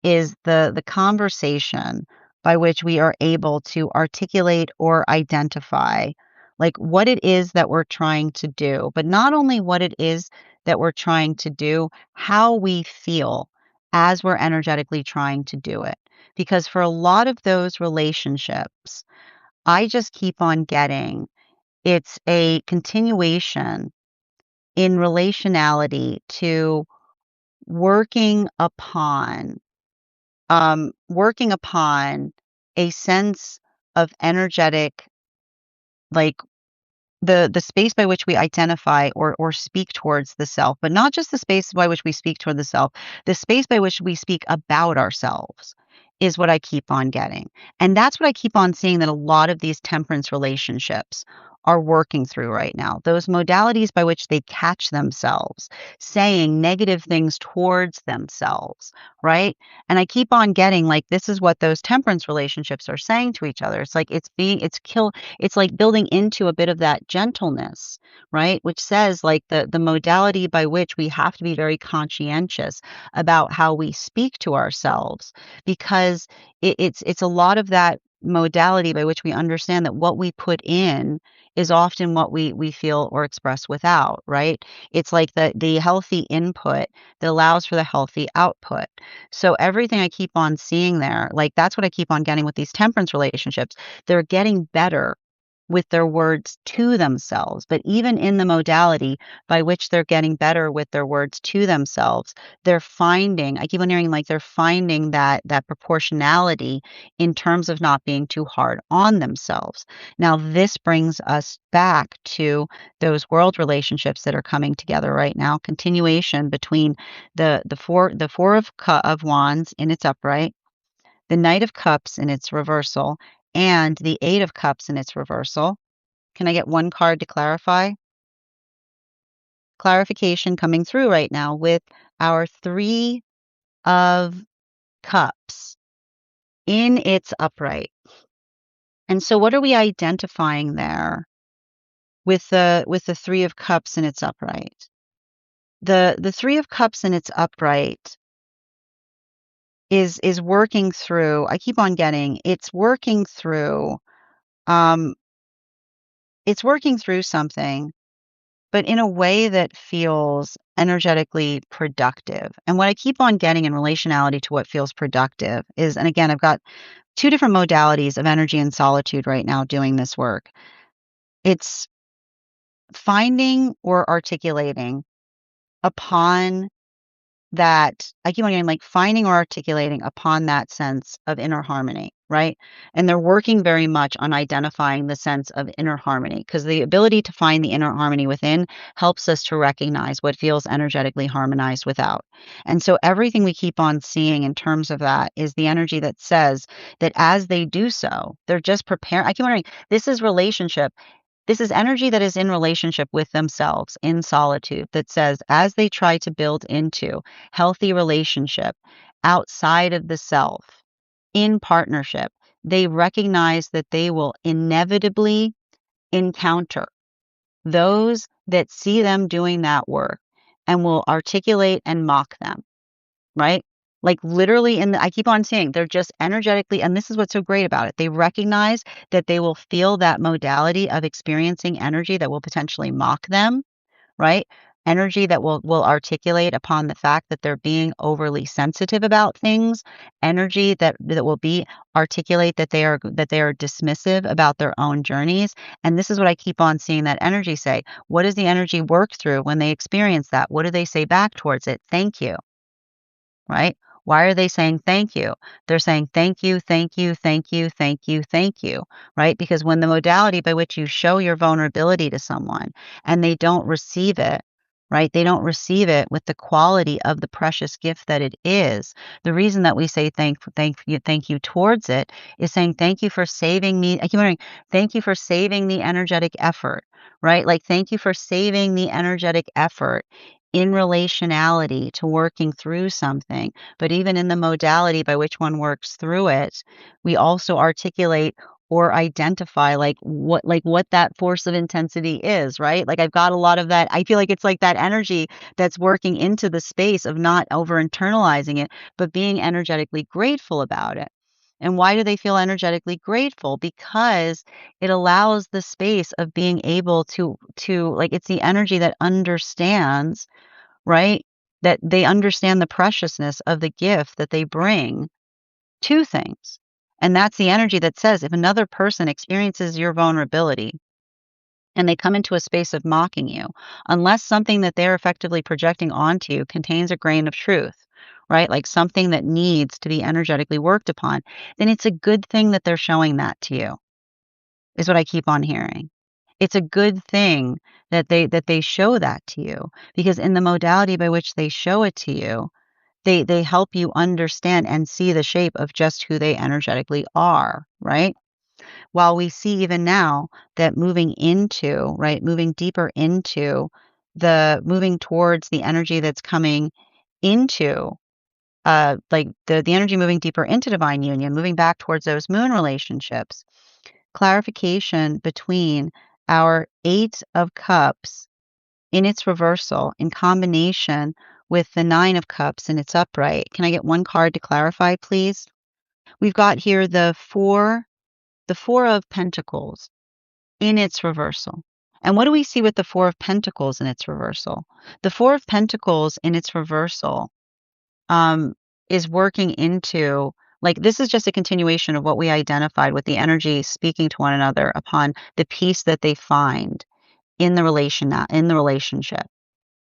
is the conversation by which we are able to articulate or identify like what it is that we're trying to do, but not only what it is that we're trying to do, how we feel as we're energetically trying to do it. Because for a lot of those relationships, I just keep on getting it's a continuation in relationality to working upon working upon a sense of energetic, like the space by which we identify or speak towards the self, but not just the space by which we speak toward the self, the space by which we speak about ourselves is what I keep on getting. And that's what I keep on seeing that a lot of these temperance relationships are working through right now. Those modalities by which they catch themselves saying negative things towards themselves, right? And I keep on getting like this is what those temperance relationships are saying to each other. It's like it's like building into a bit of that gentleness, right? Which says like the modality by which we have to be very conscientious about how we speak to ourselves, because it's a lot of that modality by which we understand that what we put in is often what we feel or express without, right? It's like the healthy input that allows for the healthy output. So everything I keep on seeing there, like that's what I keep on getting with these temperance relationships. They're getting better with their words to themselves. But even in the modality by which they're getting better with their words to themselves, they're finding, I keep on hearing like they're finding that proportionality in terms of not being too hard on themselves. Now, this brings us back to those world relationships that are coming together right now, continuation between the four of wands in its upright, the Knight of Cups in its reversal, and the Eight of Cups in its reversal. Can I get one card to clarify? Clarification coming through right now with our Three of Cups in its upright. And so what are we identifying there with the Three of Cups in its upright? The Three of Cups in its upright is working through, I keep on getting, um it's working through something, but in a way that feels energetically productive. And what I keep on getting in relationality to what feels productive is, and again, I've got two different modalities of energy and solitude right now doing this work. It's finding or articulating upon that, I keep on getting like finding or articulating upon that sense of inner harmony, right? And they're working very much on identifying the sense of inner harmony because the ability to find the inner harmony within helps us to recognize what feels energetically harmonized without. And so everything we keep on seeing in terms of that is the energy that says that as they do so, they're just preparing. I keep wondering, this is relationship. This is energy that is in relationship with themselves in solitude that says, as they try to build into healthy relationship outside of the self in partnership, they recognize that they will inevitably encounter those that see them doing that work and will articulate and mock them, right? Like literally I keep on saying they're just energetically, and this is what's so great about it. They recognize that they will feel that modality of experiencing energy that will potentially mock them, right? Energy that will articulate upon the fact that they're being overly sensitive about things, energy that will be articulate that they are dismissive about their own journeys. And this is what I keep on seeing that energy say. What does the energy work through when they experience that? What do they say back towards it? Thank you, right? Why are they saying thank you? They're saying thank you, thank you, thank you, thank you, thank you, right? Because when the modality by which you show your vulnerability to someone and they don't receive it, right? They don't receive it with the quality of the precious gift that it is. The reason that we say thank you towards it is saying thank you for saving me. I keep wondering, thank you for saving the energetic effort, right? Like thank you for saving the energetic effort in relationality to working through something. But even in the modality by which one works through it, we also articulate or identify like what that force of intensity is, right? Like I've got a lot of that. I feel like it's like that energy that's working into the space of not over internalizing it, but being energetically grateful about it. And why do they feel energetically grateful? Because it allows the space of being able to like it's the energy that understands, right? That they understand the preciousness of the gift that they bring to things. And that's the energy that says if another person experiences your vulnerability and they come into a space of mocking you, unless something that they're effectively projecting onto you contains a grain of truth, right? Like something that needs to be energetically worked upon, then it's a good thing that they're showing that to you, is what I keep on hearing. It's a good thing that they show that to you because in the modality by which they show it to you, they help you understand and see the shape of just who they energetically are, right? While we see even now that moving into, right, moving deeper into moving towards the energy that's coming into like the energy moving deeper into divine union, moving back towards those moon relationships, clarification between our Eight of Cups in its reversal in combination with the Nine of Cups in its upright. Can I get one card to clarify, please? We've got here the Four of Pentacles in its reversal. And what do we see with the Four of Pentacles in its reversal? The Four of Pentacles in its reversal is working into Like, this is just a continuation of what we identified with the energy speaking to one another upon the peace that they find in the relationship,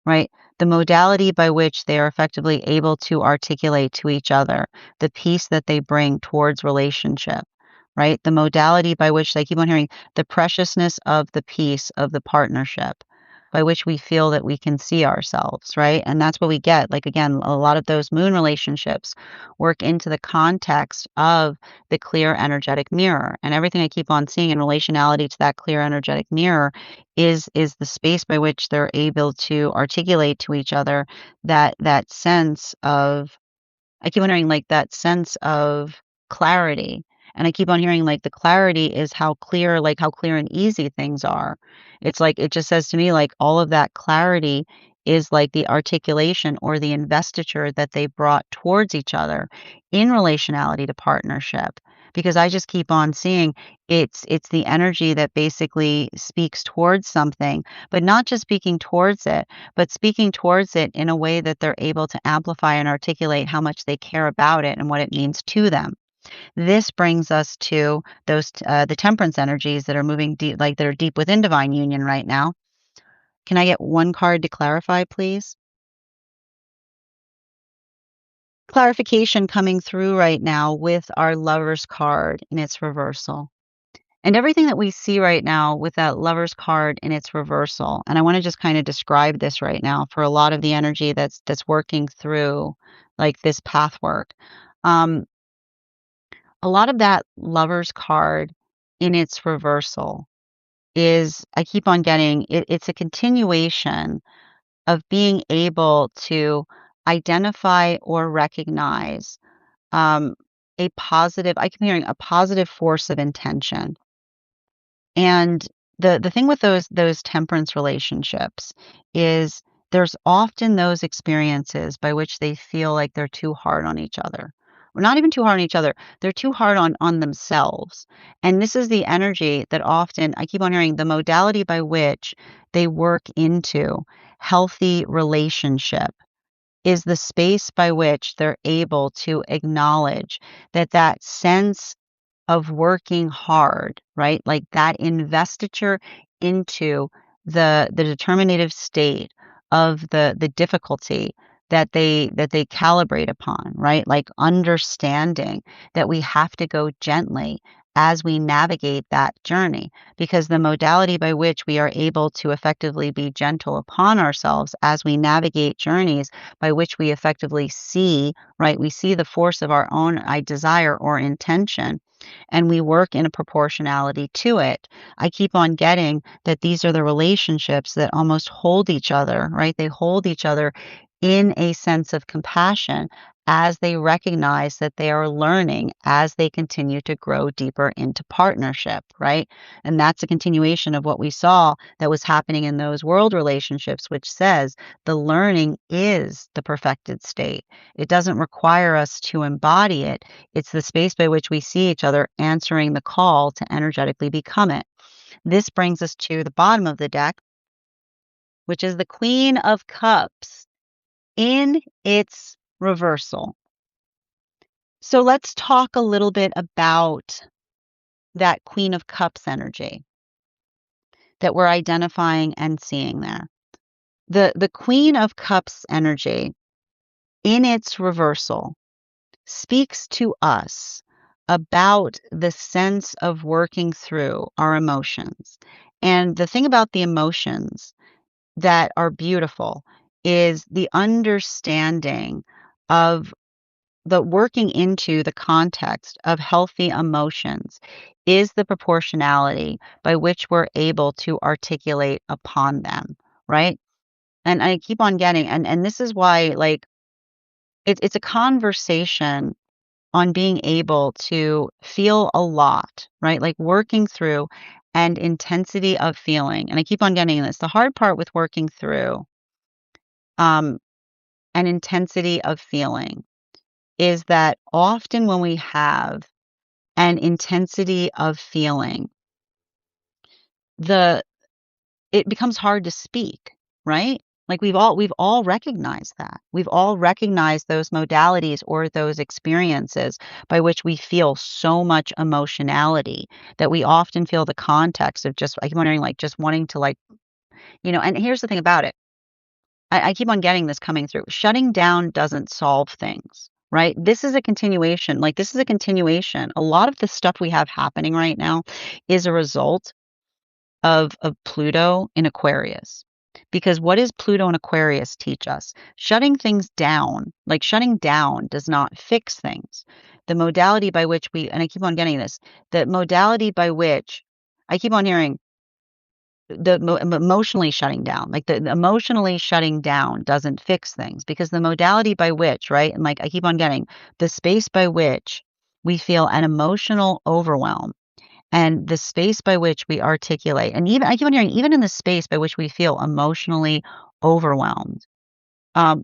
right? The modality by which they are effectively able to articulate to each other the peace that they bring towards relationship, right? The modality by which they keep on hearing the preciousness of the peace of the partnership by which we feel that we can see ourselves, right? And that's what we get. Like, again, a lot of those moon relationships work into the context of the clear energetic mirror. And everything I keep on seeing in relationality to that clear energetic mirror is the space by which they're able to articulate to each other that sense of, I keep wondering, like, that sense of clarity, and I keep on hearing, like, the clarity is how clear and easy things are. It's like it just says to me, like, all of that clarity is like the articulation or the investiture that they brought towards each other in relationality to partnership, because I just keep on seeing it's the energy that basically speaks towards something, but not just speaking towards it, but speaking towards it in a way that they're able to amplify and articulate how much they care about it and what it means to them. This brings us to the temperance energies that are moving deep, like that are deep within divine union right now. Can I get one card to clarify, please? Clarification coming through right now with our Lover's card in its reversal. And everything that we see right now with that Lover's card in its reversal, and I want to just kind of describe this right now for a lot of the energy that's working through like this path work. Um, a lot of that Lover's card in its reversal is, I keep on getting it's a continuation of being able to identify or recognize um, a positive, I keep hearing a positive force of intention. And the thing with those temperance relationships is there's often those experiences by which they feel like they're too hard on each other. Or not even too hard on each other. They're too hard on themselves. And this is the energy that often I keep on hearing the modality by which they work into healthy relationship is the space by which they're able to acknowledge that sense of working hard, right? Like that investiture into the determinative state of the difficulty that they calibrate upon, right? Like understanding that we have to go gently as we navigate that journey, because the modality by which we are able to effectively be gentle upon ourselves as we navigate journeys by which we effectively see, right? We see the force of our own I desire or intention, and we work in a proportionality to it. I keep on getting that these are the relationships that almost hold each other, right? They hold each other in a sense of compassion as they recognize that they are learning as they continue to grow deeper into partnership, right? And that's a continuation of what we saw that was happening in those world relationships, which says the learning is the perfected state. It doesn't require us to embody it. It's the space by which we see each other answering the call to energetically become it. This brings us to the bottom of the deck, which is the Queen of Cups in its reversal. So let's talk a little bit about that Queen of Cups energy that we're identifying and seeing there. The Queen of Cups energy in its reversal speaks to us about the sense of working through our emotions. And the thing about the emotions that are beautiful is the understanding of the working into the context of healthy emotions is the proportionality by which we're able to articulate upon them, right? And I keep on getting, and this is why, like, it's a conversation on being able to feel a lot, right? Like working through and intensity of feeling. And I keep on getting this. The hard part with working through um, an intensity of feeling is that often when we have an intensity of feeling, the it becomes hard to speak, right? Like we've all recognized that. We've all recognized those modalities or those experiences by which we feel so much emotionality that we often feel the context of just, I keep wondering, like, just wanting to, like, and here's the thing about it. I keep on getting this coming through. Shutting down doesn't solve things, right? This is a continuation. Like, this is a continuation. A lot of the stuff we have happening right now is a result of Pluto in Aquarius. Because what does Pluto in Aquarius teach us? Shutting things down, like shutting down does not fix things. The modality by which and I keep on getting this, the modality by which I keep on hearing emotionally shutting down, like the emotionally shutting down doesn't fix things because the modality by which, right? And like I keep on getting the space by which we feel an emotional overwhelm and the space by which we articulate, and even I keep on hearing, even in the space by which we feel emotionally overwhelmed,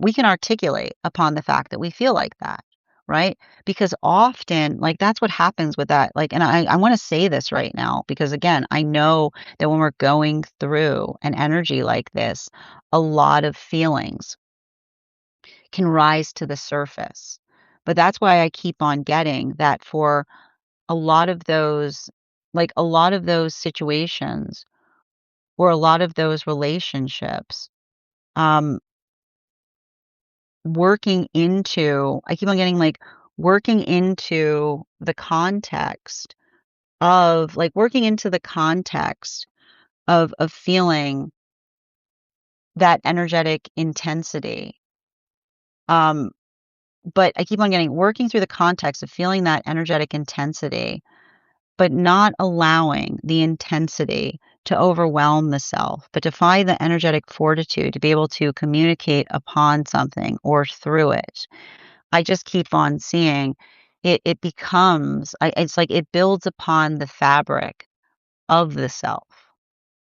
we can articulate upon the fact that we feel like that, right? Because often, like that's what happens with that. Like, and I want to say this right now because again, I know that when we're going through an energy like this, a lot of feelings can rise to the surface. But that's why I keep on getting that for a lot of those, like a lot of those situations or a lot of those relationships, um, I keep on getting like working into the context of feeling that energetic intensity. Um, but I keep on getting working through the context of feeling that energetic intensity but not allowing the intensity to overwhelm the self, but to find the energetic fortitude to be able to communicate upon something or through it. I just keep on seeing it becomes, it's like it builds upon the fabric of the self,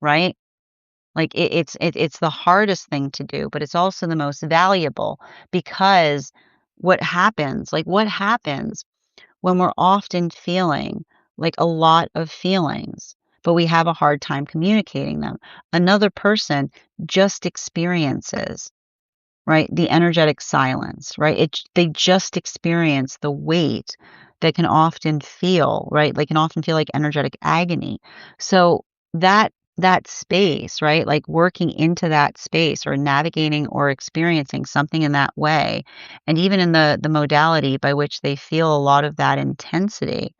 right? Like it's the hardest thing to do, but it's also the most valuable because what happens when we're often feeling like a lot of feelings, but we have a hard time communicating them. Another person just experiences, right, the energetic silence, right? They just experience the weight that can often feel, right? Like can often feel like energetic agony. So that space, right? Like working into that space or navigating or experiencing something in that way, and even in the modality by which they feel a lot of that intensity,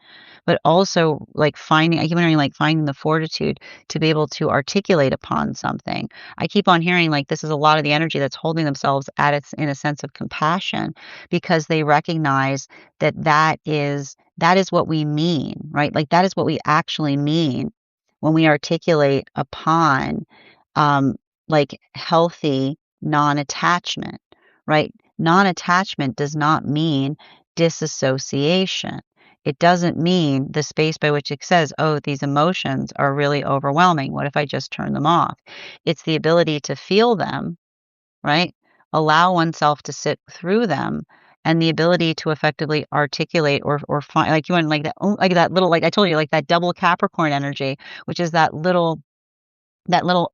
but also like I keep on hearing like finding the fortitude to be able to articulate upon something. I keep on hearing like this is a lot of the energy that's holding themselves at its in a sense of compassion because they recognize that that is what we mean, right? Like that is what we actually mean when we articulate upon um like healthy non-attachment, right? Non-attachment does not mean disassociation. It doesn't mean the space by which it says, oh, these emotions are really overwhelming. What if I just turn them off? It's the ability to feel them, right? Allow oneself to sit through them and the ability to effectively articulate or find like you want like that little like I told you like that double Capricorn energy, which is that little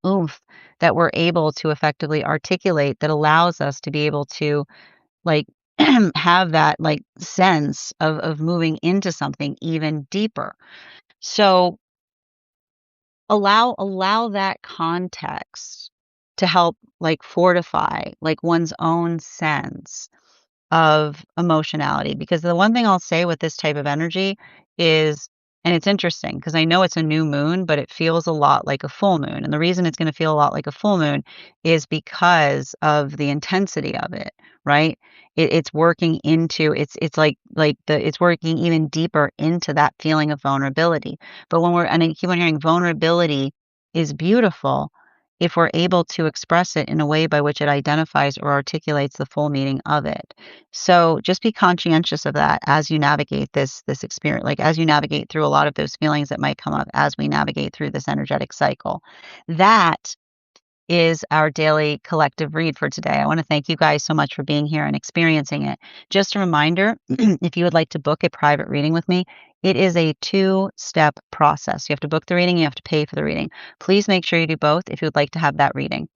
oomph that we're able to effectively articulate that allows us to be able to like have that like sense of moving into something even deeper. So allow that context to help like fortify like one's own sense of emotionality because the one thing I'll say with this type of energy is and it's interesting because I know it's a new moon, but it feels a lot like a full moon. And the reason it's going to feel a lot like a full moon is because of the intensity of it, right? It's working into it's like it's working even deeper into that feeling of vulnerability. But and I keep on hearing vulnerability is beautiful if we're able to express it in a way by which it identifies or articulates the full meaning of it. So just be conscientious of that as you navigate this experience, like as you navigate through a lot of those feelings that might come up as we navigate through this energetic cycle. That is our daily collective read for today. I want to thank you guys so much for being here and experiencing it. Just a reminder, if you would like to book a private reading with me, it is a two-step process. You have to book the reading, you have to pay for the reading. Please make sure you do both if you would like to have that reading.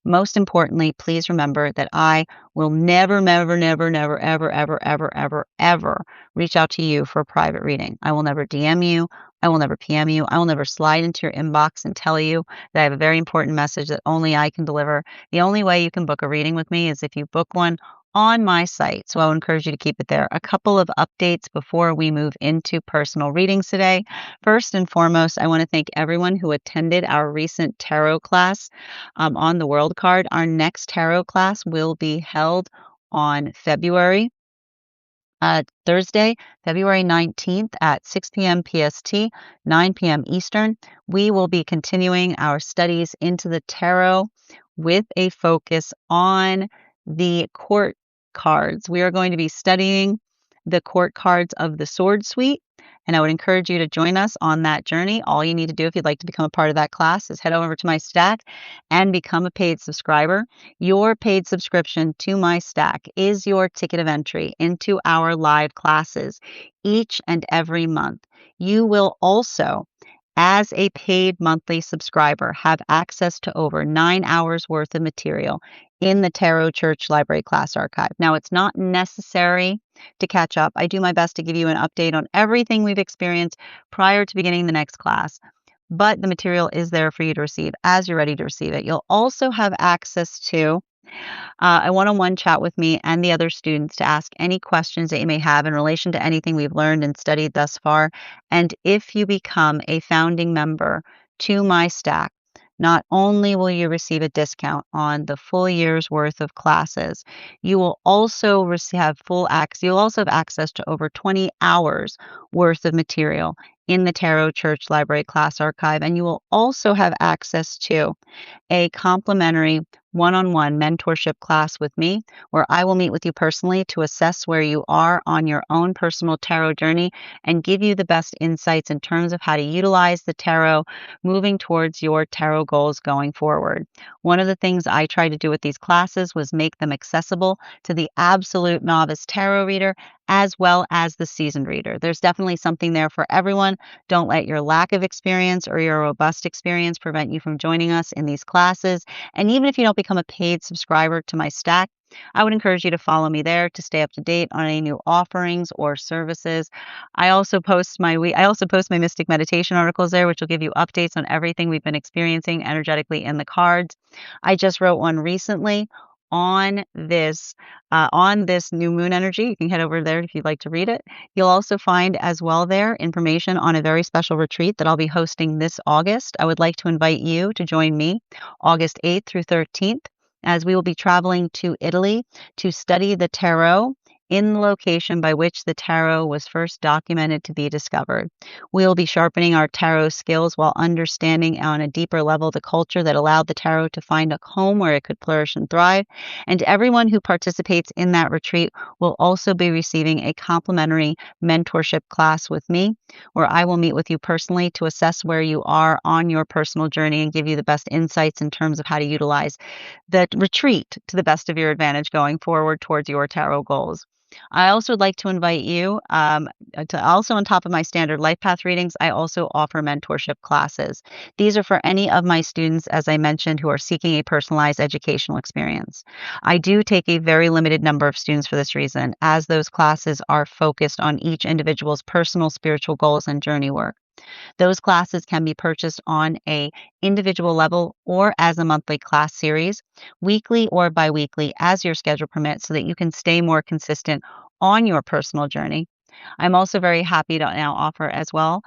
Most importantly, please remember that I will never, never, never, never, ever, ever, ever, ever, ever reach out to you for a private reading. I will never DM you. I will never PM you. I will never slide into your inbox and tell you that I have a very important message that only I can deliver. The only way you can book a reading with me is if you book one on my site. So I would encourage you to keep it there. A couple of updates before we move into personal readings today. First and foremost, I want to thank everyone who attended our recent tarot class on the World Card. Our next tarot class will be held on Thursday, February 19th at 6 p.m. PST, 9 p.m. Eastern. We will be continuing our studies into the tarot with a focus on the court cards. We are going to be studying the court cards of the Sword Suite, and I would encourage you to join us on that journey. All you need to do if you'd like to become a part of that class is head over to my stack and become a paid subscriber. Your paid subscription to my stack is your ticket of entry into our live classes each and every month. You will also, as a paid monthly subscriber, have access to over 9 hours worth of material in the Tarot Church Library class archive. Now, it's not necessary to catch up. I do my best to give you an update on everything we've experienced prior to beginning the next class, but the material is there for you to receive as you're ready to receive it. You'll also have access to a one-on-one chat with me and the other students to ask any questions that you may have in relation to anything we've learned and studied thus far. And if you become a founding member to my stack, not only will you receive a discount on the full year's worth of classes, you will also have full access. You'll also have access to over 20 hours worth of material in the Tarot Church Library class archive, and you will also have access to a complimentary one-on-one mentorship class with me, where I will meet with you personally to assess where you are on your own personal tarot journey and give you the best insights in terms of how to utilize the tarot moving towards your tarot goals going forward. One of the things I tried to do with these classes was make them accessible to the absolute novice tarot reader as well as the seasoned reader. There's definitely something there for everyone. Don't let your lack of experience or your robust experience prevent you from joining us in these classes. And even if you don't become a paid subscriber to my stack, I would encourage you to follow me there to stay up to date on any new offerings or services. I also post my Mystic Meditation articles there, which will give you updates on everything we've been experiencing energetically in the cards. I just wrote one recently on this new moon energy. You can head over there if you'd like to read it. You'll also find as well there information on a very special retreat that I'll be hosting this August. I would like to invite you to join me August 8th through 13th, as we will be traveling to Italy to study the tarot in the location by which the tarot was first documented to be discovered. We'll be sharpening our tarot skills while understanding on a deeper level the culture that allowed the tarot to find a home where it could flourish and thrive. And everyone who participates in that retreat will also be receiving a complimentary mentorship class with me, where I will meet with you personally to assess where you are on your personal journey and give you the best insights in terms of how to utilize the retreat to the best of your advantage going forward towards your tarot goals. I also would like to invite you to also, on top of my standard life path readings, I also offer mentorship classes. These are for any of my students, as I mentioned, who are seeking a personalized educational experience. I do take a very limited number of students for this reason, as those classes are focused on each individual's personal spiritual goals and journey work. Those classes can be purchased on a individual level or as a monthly class series, weekly or biweekly as your schedule permits, so that you can stay more consistent on your personal journey. I'm also very happy to now offer as well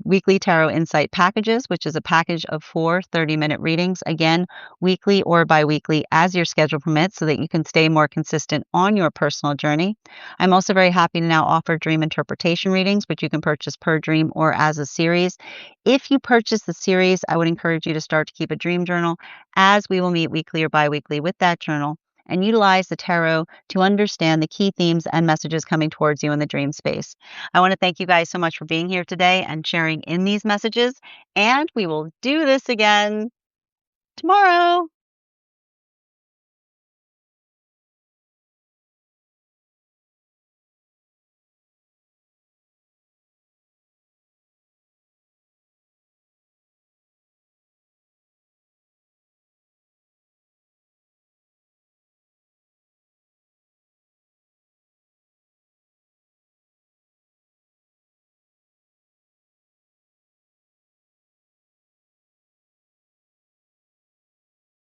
weekly tarot insight packages, which is a package of 4 30-minute readings, again, weekly or biweekly as your schedule permits, so that you can stay more consistent on your personal journey. I'm also very happy to now offer dream interpretation readings, which you can purchase per dream or as a series. If you purchase the series, I would encourage you to start to keep a dream journal, as we will meet weekly or biweekly with that journal and utilize the tarot to understand the key themes and messages coming towards you in the dream space. I want to thank you guys so much for being here today and sharing in these messages, and we will do this again tomorrow.